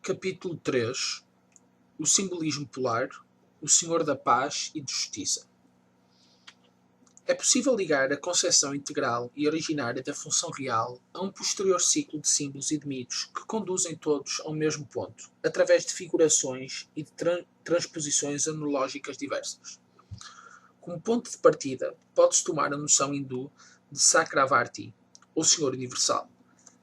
Capítulo 3. O simbolismo polar, o Senhor da Paz e de Justiça. É possível ligar a concepção integral e originária da função real a um posterior ciclo de símbolos e de mitos que conduzem todos ao mesmo ponto, através de figurações e de transposições analógicas diversas. Como ponto de partida, pode-se tomar a noção hindu de Sakravarti, ou Senhor Universal.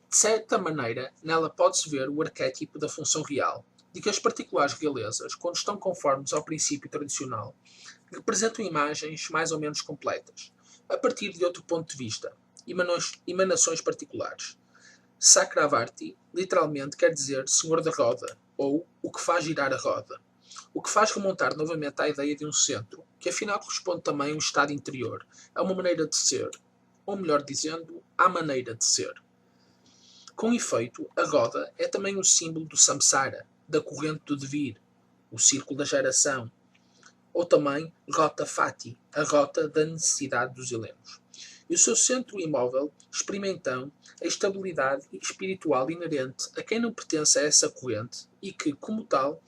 De certa maneira, nela pode-se ver o arquétipo da função real, de que as particulares realezas, quando estão conformes ao princípio tradicional, representam imagens mais ou menos completas, a partir de outro ponto de vista, emanações particulares. Sakravarti literalmente quer dizer Senhor da Roda, ou o que faz girar a roda, o que faz remontar novamente à ideia de um centro, que afinal corresponde também a um estado interior, a uma maneira de ser, ou melhor dizendo, à maneira de ser. Com efeito, a roda é também um símbolo do samsara, da corrente do devir, o círculo da geração, ou também rota fati, a rota da necessidade dos helenos. E o seu centro imóvel experimenta a estabilidade espiritual inerente a quem não pertence a essa corrente e que, como tal,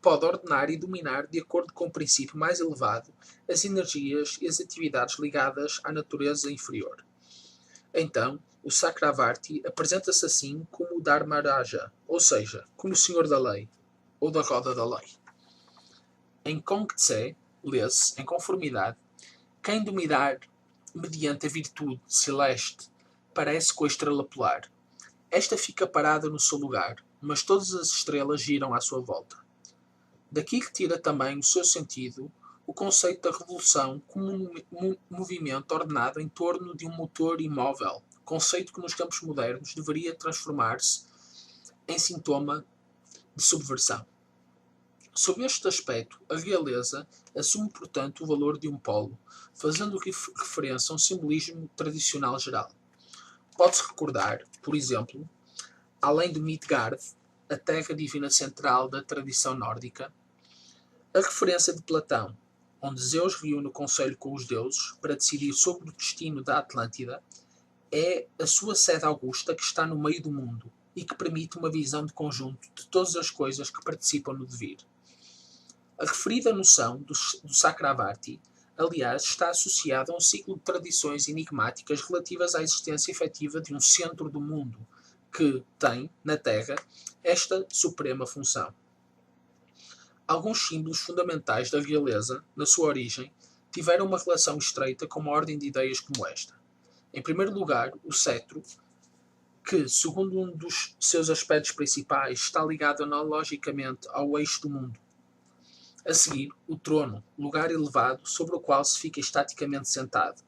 pode ordenar e dominar, de acordo com o princípio mais elevado, as energias e as atividades ligadas à natureza inferior. Então, o Sakravarti apresenta-se assim como o Dharmaraja, ou seja, como o Senhor da Lei, ou da Roda da Lei. Em Kongtse, lê-se, em conformidade, quem dominar mediante a virtude celeste parece com a estrela polar. Esta fica parada no seu lugar, mas todas as estrelas giram à sua volta. Daqui retira também o seu sentido o conceito da revolução como um movimento ordenado em torno de um motor imóvel, conceito que nos tempos modernos deveria transformar-se em sintoma de subversão. Sob este aspecto, a realeza assume, portanto, o valor de um polo, fazendo referência a um simbolismo tradicional geral. Pode-se recordar, por exemplo, além de Midgard, a terra divina central da tradição nórdica, a referência de Platão, onde Zeus reúne o conselho com os deuses para decidir sobre o destino da Atlântida, é a sua sede augusta que está no meio do mundo e que permite uma visão de conjunto de todas as coisas que participam no devir. A referida noção do Sakravarti, aliás, está associada a um ciclo de tradições enigmáticas relativas à existência efetiva de um centro do mundo que tem, na Terra, esta suprema função. Alguns símbolos fundamentais da realeza, na sua origem, tiveram uma relação estreita com uma ordem de ideias como esta. Em primeiro lugar, o cetro, que, segundo um dos seus aspectos principais, está ligado analogicamente ao eixo do mundo. A seguir, o trono, lugar elevado sobre o qual se fica estaticamente sentado.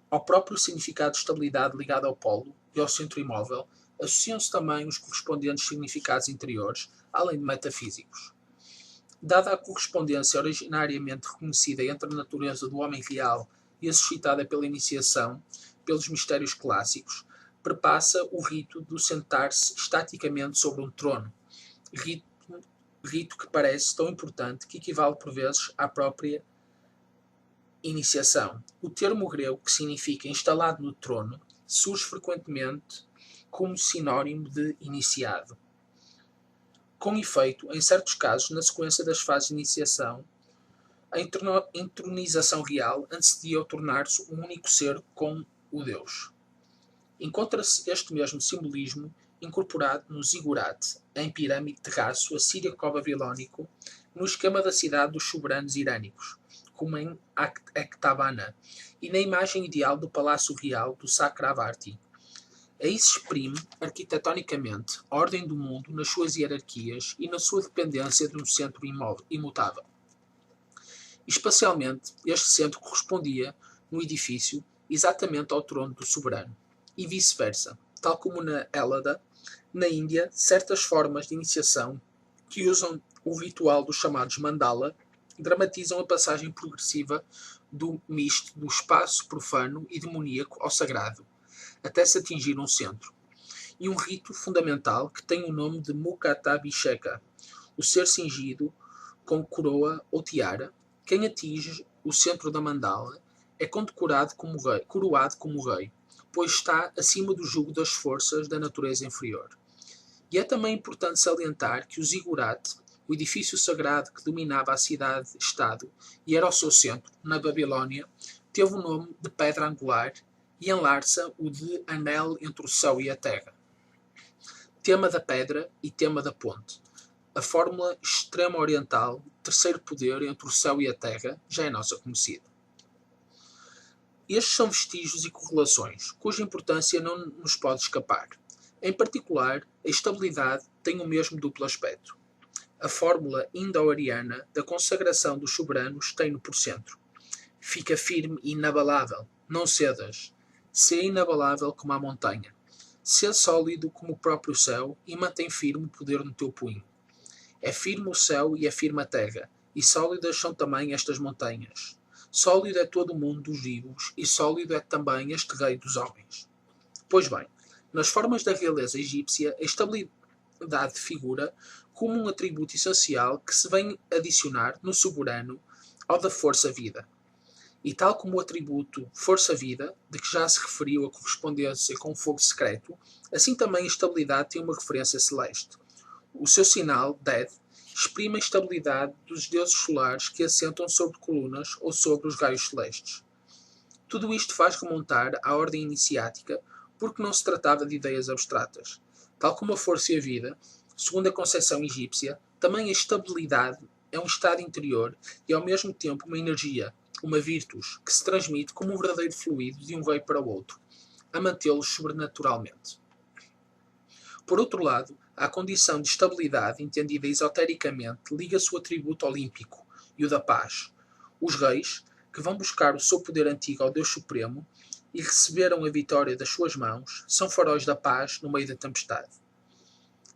Ao próprio significado de estabilidade ligado ao polo e ao centro imóvel, associam-se também os correspondentes significados interiores, além de metafísicos. Dada a correspondência originariamente reconhecida entre a natureza do homem real e a suscitada pela iniciação, pelos mistérios clássicos, perpassa o rito do sentar-se estaticamente sobre um trono, rito que parece tão importante que equivale por vezes à própria iniciação. O termo grego que significa instalado no trono surge frequentemente como sinónimo de iniciado. Com efeito, em certos casos, na sequência das fases de iniciação, a entronização real antecedia ao tornar-se um único ser com o Deus. Encontra-se este mesmo simbolismo incorporado no zigurate, em pirâmide terraço assírio-babilónico, no esquema da cidade dos soberanos irânicos, como em Ecbatana, e na imagem ideal do palácio real do Sakravarti. Aí se exprime, arquitetonicamente, a ordem do mundo nas suas hierarquias e na sua dependência de um centro imutável. Espacialmente, este centro correspondia, no edifício, exatamente ao trono do soberano, e vice-versa, tal como na Hélade, na Índia, certas formas de iniciação que usam o ritual dos chamados mandala dramatizam a passagem progressiva do misto do espaço profano e demoníaco ao sagrado, até se atingir um centro. E um rito fundamental que tem o nome de Mukatabhisheka, o ser cingido com coroa ou tiara. Quem atinge o centro da mandala é condecorado coroado como rei, pois está acima do jugo das forças da natureza inferior. E é também importante salientar que o zigurate, o edifício sagrado que dominava a cidade-estado e era o seu centro, na Babilónia, teve o nome de pedra angular e em Larsa o de anel entre o céu e a terra. Tema da pedra e tema da ponte. A fórmula extremo-oriental, terceiro poder entre o céu e a terra, já é nossa conhecida. Estes são vestígios e correlações, cuja importância não nos pode escapar. Em particular, a estabilidade tem o mesmo duplo aspecto. A fórmula indo-ariana da consagração dos soberanos tem-no por centro. Fica firme e inabalável, não cedas. Sê inabalável como a montanha. Sê sólido como o próprio céu e mantém firme o poder no teu punho. É firme o céu e é firme a terra, e sólidas são também estas montanhas. Sólido é todo o mundo dos vivos, e sólido é também este rei dos homens. Pois bem, nas formas da realeza egípcia, a estabilidade figura como um atributo essencial que se vem adicionar no soberano ao da força-vida. E tal como o atributo força-vida, de que já se referiu a correspondência com o fogo secreto, assim também a estabilidade tem uma referência celeste. O seu sinal, Ded, exprime a estabilidade dos deuses solares que assentam sobre colunas ou sobre os raios celestes. Tudo isto faz remontar à ordem iniciática, porque não se tratava de ideias abstratas. Tal como a força e a vida, segundo a concepção egípcia, também a estabilidade é um estado interior e ao mesmo tempo uma energia, uma virtus, que se transmite como um verdadeiro fluido de um rei para o outro, a mantê-los sobrenaturalmente. Por outro lado, a condição de estabilidade, entendida esotericamente, liga-se o atributo olímpico e o da paz. Os reis, que vão buscar o seu poder antigo ao Deus Supremo e receberam a vitória das suas mãos, são faróis da paz no meio da tempestade.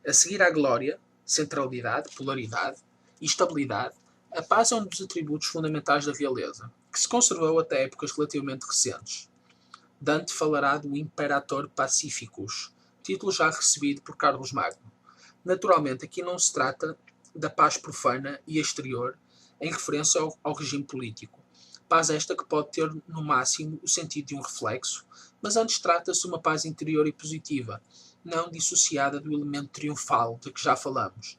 A seguir à glória, centralidade, polaridade e estabilidade, a paz é um dos atributos fundamentais da realeza, que se conservou até épocas relativamente recentes. Dante falará do Imperator Pacificus, título já recebido por Carlos Magno. Naturalmente, aqui não se trata da paz profana e exterior, em referência ao regime político. Paz esta que pode ter, no máximo, o sentido de um reflexo, mas antes trata-se de uma paz interior e positiva, não dissociada do elemento triunfal de que já falamos,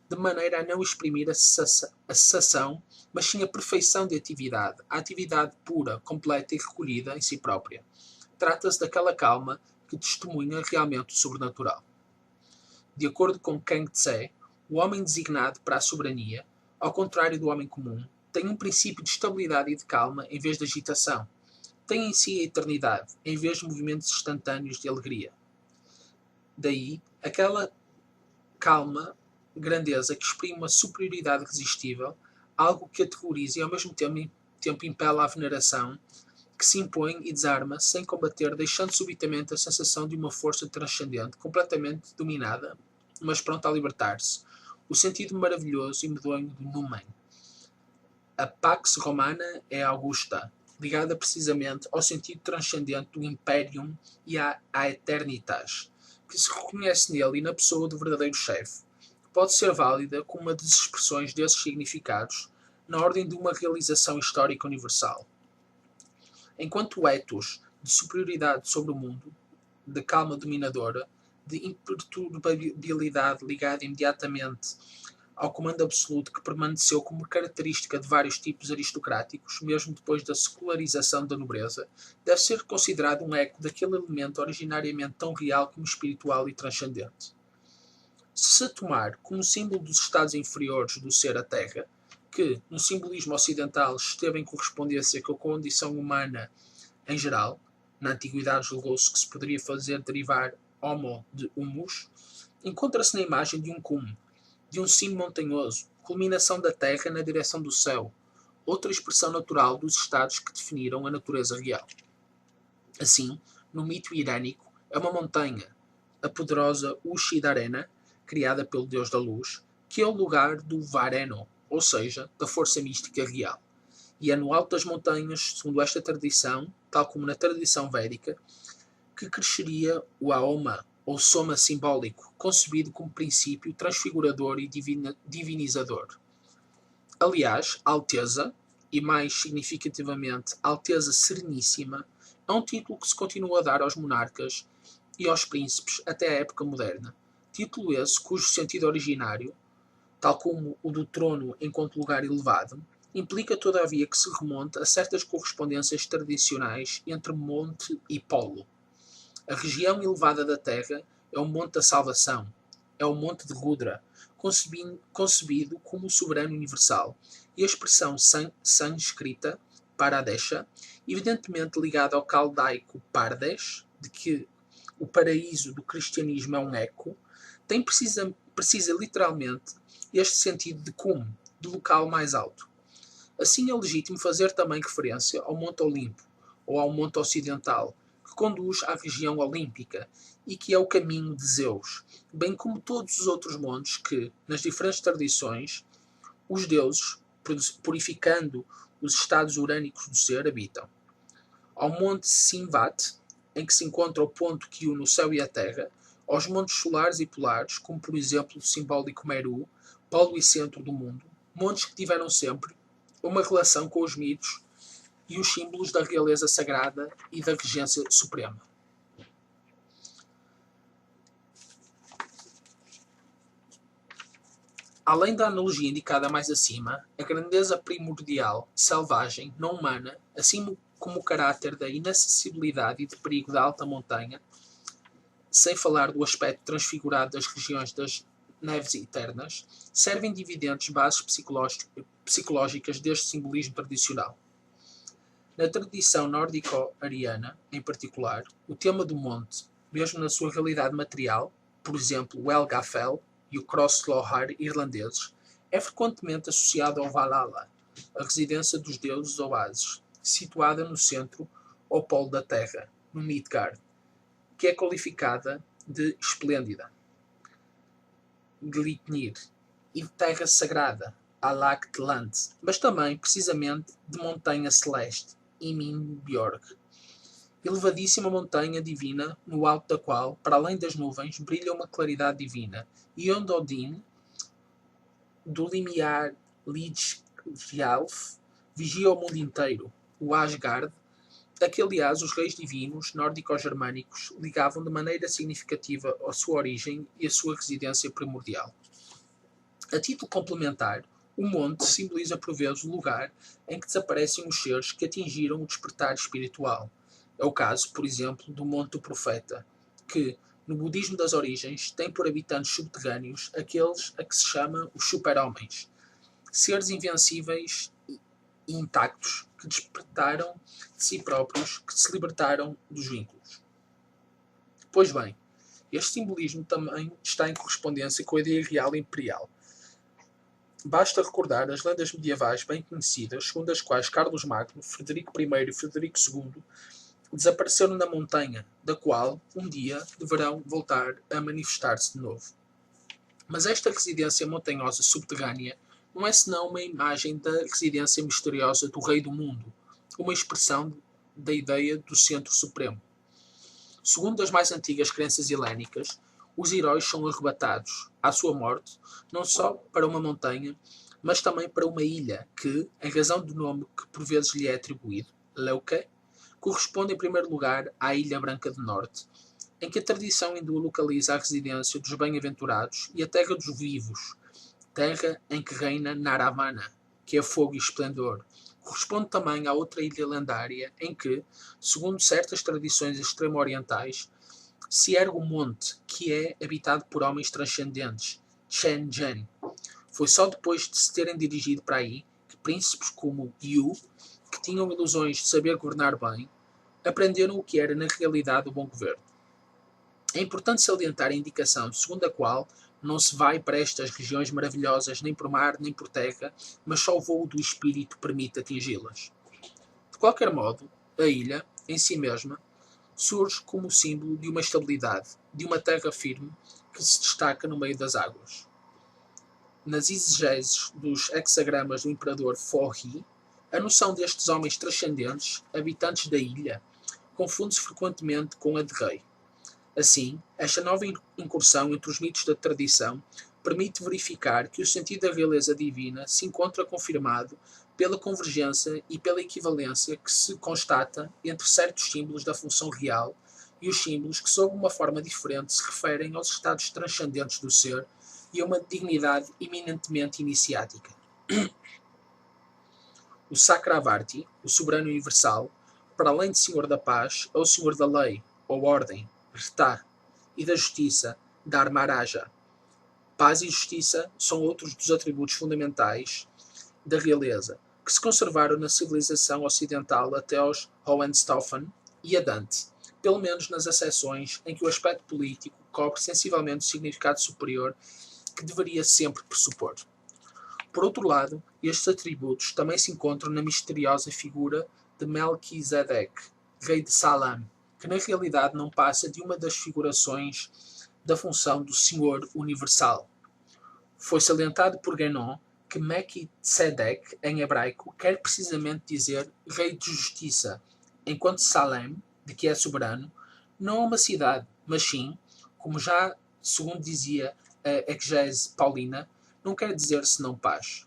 de maneira a não exprimir a cessação, mas sim a perfeição de atividade, a atividade pura, completa e recolhida em si própria. Trata-se daquela calma que testemunha realmente o sobrenatural. De acordo com Kang Tse, o homem designado para a soberania, ao contrário do homem comum, tem um princípio de estabilidade e de calma em vez de agitação. Tem em si a eternidade, em vez de movimentos instantâneos de alegria. Daí, aquela calma, grandeza que exprime uma superioridade irresistível, algo que aterroriza e ao mesmo tempo impela à veneração, que se impõe e desarma sem combater, deixando subitamente a sensação de uma força transcendente, completamente dominada, mas pronta a libertar-se. O sentido maravilhoso e medonho do Numen. A Pax Romana é augusta, ligada precisamente ao sentido transcendente do Imperium e à Eternitas, que se reconhece nele e na pessoa do verdadeiro chefe. Pode ser válida como uma das expressões desses significados na ordem de uma realização histórica universal. Enquanto o ethos de superioridade sobre o mundo, de calma dominadora, de imperturbabilidade ligada imediatamente ao comando absoluto que permaneceu como característica de vários tipos aristocráticos, mesmo depois da secularização da nobreza, deve ser considerado um eco daquele elemento originariamente tão real como espiritual e transcendente. Se tomar como símbolo dos estados inferiores do ser a Terra, que, no simbolismo ocidental, esteve em correspondência com a condição humana em geral, na antiguidade julgou-se que se poderia fazer derivar homo de humus, encontra-se na imagem de um cume, de um cimo montanhoso, culminação da terra na direção do céu, outra expressão natural dos estados que definiram a natureza real. Assim, no mito irânico, é uma montanha, a poderosa Ushidarena, criada pelo deus da luz, que é o lugar do Vareno, ou seja, da força mística real. E é no alto das montanhas, segundo esta tradição, tal como na tradição védica, que cresceria o Aoma, ou soma simbólico, concebido como princípio transfigurador e divinizador. Aliás, Alteza, e mais significativamente Alteza Sereníssima, é um título que se continua a dar aos monarcas e aos príncipes até a época moderna, título esse cujo sentido originário, tal como o do trono enquanto lugar elevado, implica todavia que se remonta a certas correspondências tradicionais entre monte e polo. A região elevada da Terra é o Monte da Salvação, é o Monte de Rudra, concebido como o soberano universal, e a expressão sânscrita Paradesha, evidentemente ligada ao caldaico Pardes, de que o paraíso do cristianismo é um eco, precisa literalmente este sentido de cume, de local mais alto. Assim é legítimo fazer também referência ao Monte Olimpo, ou ao Monte Ocidental, que conduz à região olímpica e que é o caminho de Zeus, bem como todos os outros montes que, nas diferentes tradições, os deuses, purificando os estados urânicos do ser, habitam. Ao Monte Simvat, em que se encontra o ponto que une o céu e a terra, aos montes solares e polares, como por exemplo o simbólico Meru, polo e centro do mundo, montes que tiveram sempre uma relação com os mitos e os símbolos da realeza sagrada e da regência suprema. Além da analogia indicada mais acima, a grandeza primordial, selvagem, não humana, assim como o caráter da inacessibilidade e de perigo da alta montanha, sem falar do aspecto transfigurado das regiões das neves eternas, servem de evidentes bases psicológicas deste simbolismo tradicional. Na tradição nórdico-ariana, em particular, o tema do monte, mesmo na sua realidade material, por exemplo, o Helgafell e o Crosslohar irlandeses, é frequentemente associado ao Valhalla, a residência dos deuses oásis, situada no centro ou polo da Terra, no Midgard, que é qualificada de esplêndida, Glitnir, e de terra sagrada, Alaktland, mas também, precisamente, de montanha celeste, Himinbjörg, elevadíssima montanha divina, no alto da qual, para além das nuvens, brilha uma claridade divina, e onde Odin, do limiar Lidskjalf, vigia o mundo inteiro, o Asgard, a que, aliás, os reis divinos nórdico-germânicos ligavam de maneira significativa a sua origem e a sua residência primordial. A título complementar, o monte simboliza por vezes o lugar em que desaparecem os seres que atingiram o despertar espiritual. É o caso, por exemplo, do Monte do Profeta, que, no budismo das origens, tem por habitantes subterrâneos aqueles a que se chama os super-homens, seres invencíveis e intactos que despertaram de si próprios, que se libertaram dos vínculos. Pois bem, este simbolismo também está em correspondência com a ideia real e imperial. Basta recordar as lendas medievais bem conhecidas, segundo as quais Carlos Magno, Frederico I e Frederico II desapareceram na montanha, da qual, um dia, deverão voltar a manifestar-se de novo. Mas esta residência montanhosa subterrânea não é senão uma imagem da residência misteriosa do Rei do Mundo, uma expressão da ideia do Centro Supremo. Segundo as mais antigas crenças helénicas, os heróis são arrebatados, à sua morte, não só para uma montanha, mas também para uma ilha que, em razão do nome que por vezes lhe é atribuído, Leuke, corresponde em primeiro lugar à Ilha Branca do Norte, em que a tradição hindu localiza a residência dos bem-aventurados e a terra dos vivos, terra em que reina Naravana, que é fogo e esplendor. Corresponde também a outra ilha lendária em que, segundo certas tradições extremo-orientais, se ergue um monte que é habitado por homens transcendentes, Chen-Gen. Foi só depois de se terem dirigido para aí que príncipes como Yu, que tinham ilusões de saber governar bem, aprenderam o que era na realidade o bom governo. É importante salientar a indicação segundo a qual não se vai para estas regiões maravilhosas nem por mar nem por terra, mas só o voo do espírito permite atingi-las. De qualquer modo, a ilha, em si mesma, surge como símbolo de uma estabilidade, de uma terra firme que se destaca no meio das águas. Nas exegeses dos hexagramas do imperador Forri, a noção destes homens transcendentes, habitantes da ilha, confunde-se frequentemente com a de rei. Assim, esta nova incursão entre os mitos da tradição permite verificar que o sentido da realeza divina se encontra confirmado pela convergência e pela equivalência que se constata entre certos símbolos da função real e os símbolos que, sob uma forma diferente, se referem aos estados transcendentes do ser e a uma dignidade eminentemente iniciática. O Sakravarti, o soberano universal, para além de Senhor da Paz, é o Senhor da Lei, ou Ordem, Rta, e da Justiça, Dharmaraja. Paz e justiça são outros dos atributos fundamentais da realeza, que se conservaram na civilização ocidental até aos Hohenstaufen e a Dante, pelo menos nas acessões em que o aspecto político cobre sensivelmente o significado superior que deveria sempre pressupor. Por outro lado, estes atributos também se encontram na misteriosa figura de Melquisedeque, rei de Salem, que na realidade não passa de uma das figurações da função do Senhor Universal. Foi salientado por Guénon que Melquisedeque, em hebraico, quer precisamente dizer Rei de Justiça, enquanto Salem, de que é soberano, não é uma cidade, mas sim, como já segundo dizia a exegese paulina, não quer dizer senão paz.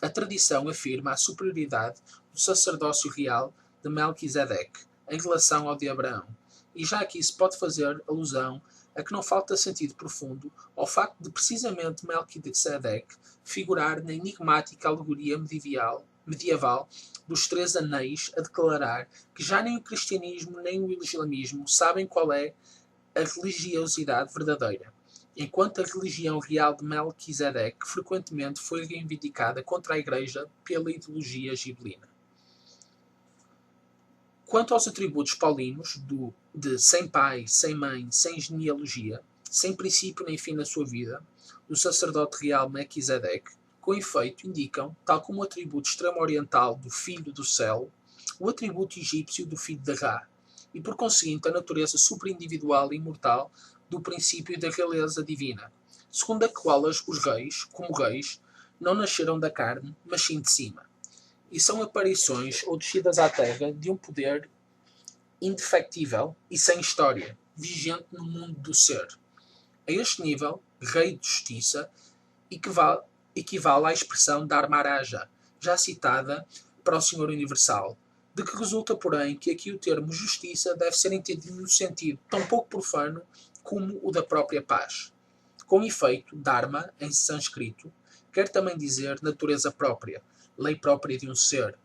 A tradição afirma a superioridade do sacerdócio real de Melquisedeque em relação ao de Abraão, e já aqui se pode fazer alusão a que não falta sentido profundo ao facto de precisamente Melquisedeque figurar na enigmática alegoria medieval dos três anéis a declarar que já nem o cristianismo nem o islamismo sabem qual é a religiosidade verdadeira, enquanto a religião real de Melquisedeque frequentemente foi reivindicada contra a Igreja pela ideologia gibelina. Quanto aos atributos paulinos de sem pai, sem mãe, sem genealogia, sem princípio nem fim na sua vida, do sacerdote real Melquisedeque, com efeito indicam, tal como o atributo extremo-oriental do Filho do Céu, o atributo egípcio do Filho de Ra, e por conseguinte a natureza superindividual e imortal do princípio da realeza divina, segundo a qual os reis, como reis, não nasceram da carne, mas sim de cima, e são aparições ou descidas à terra de um poder indefectível e sem história, vigente no mundo do ser. A este nível, Rei de Justiça equivale à expressão Dharmaraja, já citada para o Senhor Universal, de que resulta, porém, que aqui o termo justiça deve ser entendido no sentido tão pouco profano como o da própria paz. Com efeito, Dharma, em sânscrito, quer também dizer natureza própria, lei própria de um ser,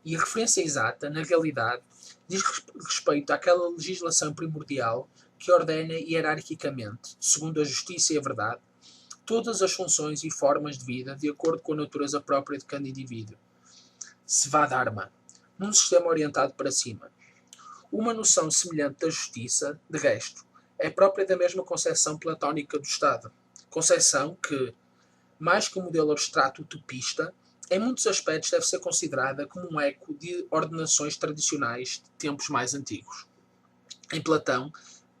e a referência exata, na realidade, diz respeito àquela legislação primordial que ordena hierarquicamente, segundo a justiça e a verdade, todas as funções e formas de vida de acordo com a natureza própria de cada indivíduo. Svadharma, num sistema orientado para cima. Uma noção semelhante da justiça, de resto, é própria da mesma concepção platónica do Estado. Concepção que, mais que um modelo abstrato utopista, em muitos aspectos deve ser considerada como um eco de ordenações tradicionais de tempos mais antigos. Em Platão,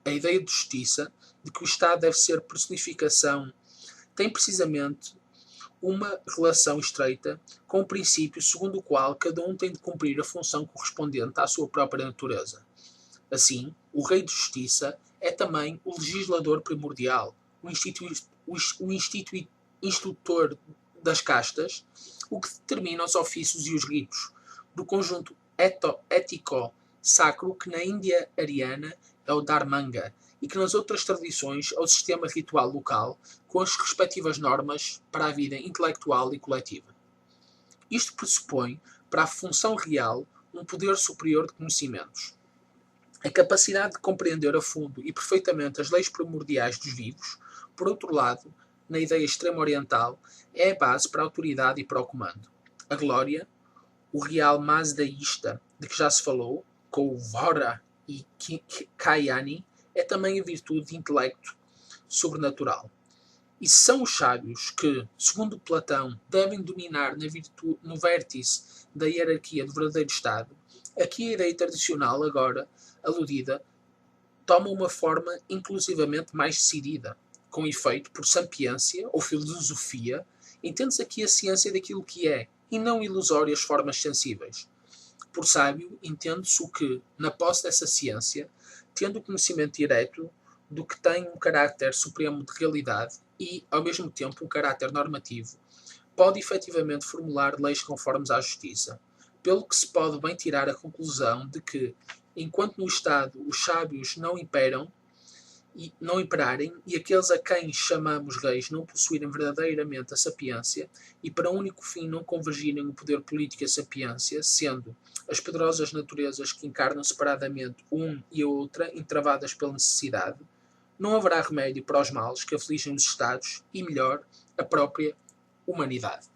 a ideia de justiça, de que o Estado deve ser personificação, tem precisamente uma relação estreita com o princípio segundo o qual cada um tem de cumprir a função correspondente à sua própria natureza. Assim, o Rei de Justiça é também o legislador primordial, o instrutor das castas, o que determina os ofícios e os ritos, do conjunto ético-sacro que na Índia ariana é o Dharmanga e que nas outras tradições é o sistema ritual local com as respectivas normas para a vida intelectual e coletiva. Isto pressupõe, para a função real, um poder superior de conhecimentos. A capacidade de compreender a fundo e perfeitamente as leis primordiais dos vivos, por outro lado, na ideia extremo-oriental, é a base para a autoridade e para o comando. A glória, o real mazdaísta de que já se falou, com o Vara e Kayani, é também a virtude de intelecto sobrenatural. E são os sábios que, segundo Platão, devem dominar no vértice da hierarquia do verdadeiro Estado, aqui a ideia tradicional, agora aludida, toma uma forma inclusivamente mais decidida. Com efeito, por sapiência ou filosofia, entende-se aqui a ciência daquilo que é, e não ilusórias formas sensíveis. Por sábio, entende-se o que, na posse dessa ciência, tendo o conhecimento direto do que tem um caráter supremo de realidade e, ao mesmo tempo, um caráter normativo, pode efetivamente formular leis conformes à justiça, pelo que se pode bem tirar a conclusão de que, enquanto no Estado os sábios não imperarem, e aqueles a quem chamamos reis não possuírem verdadeiramente a sapiência, e para um único fim não convergirem o poder político e a sapiência, sendo as poderosas naturezas que encarnam separadamente um e a outra, entravadas pela necessidade, não haverá remédio para os males que afligem os Estados e, melhor, a própria humanidade.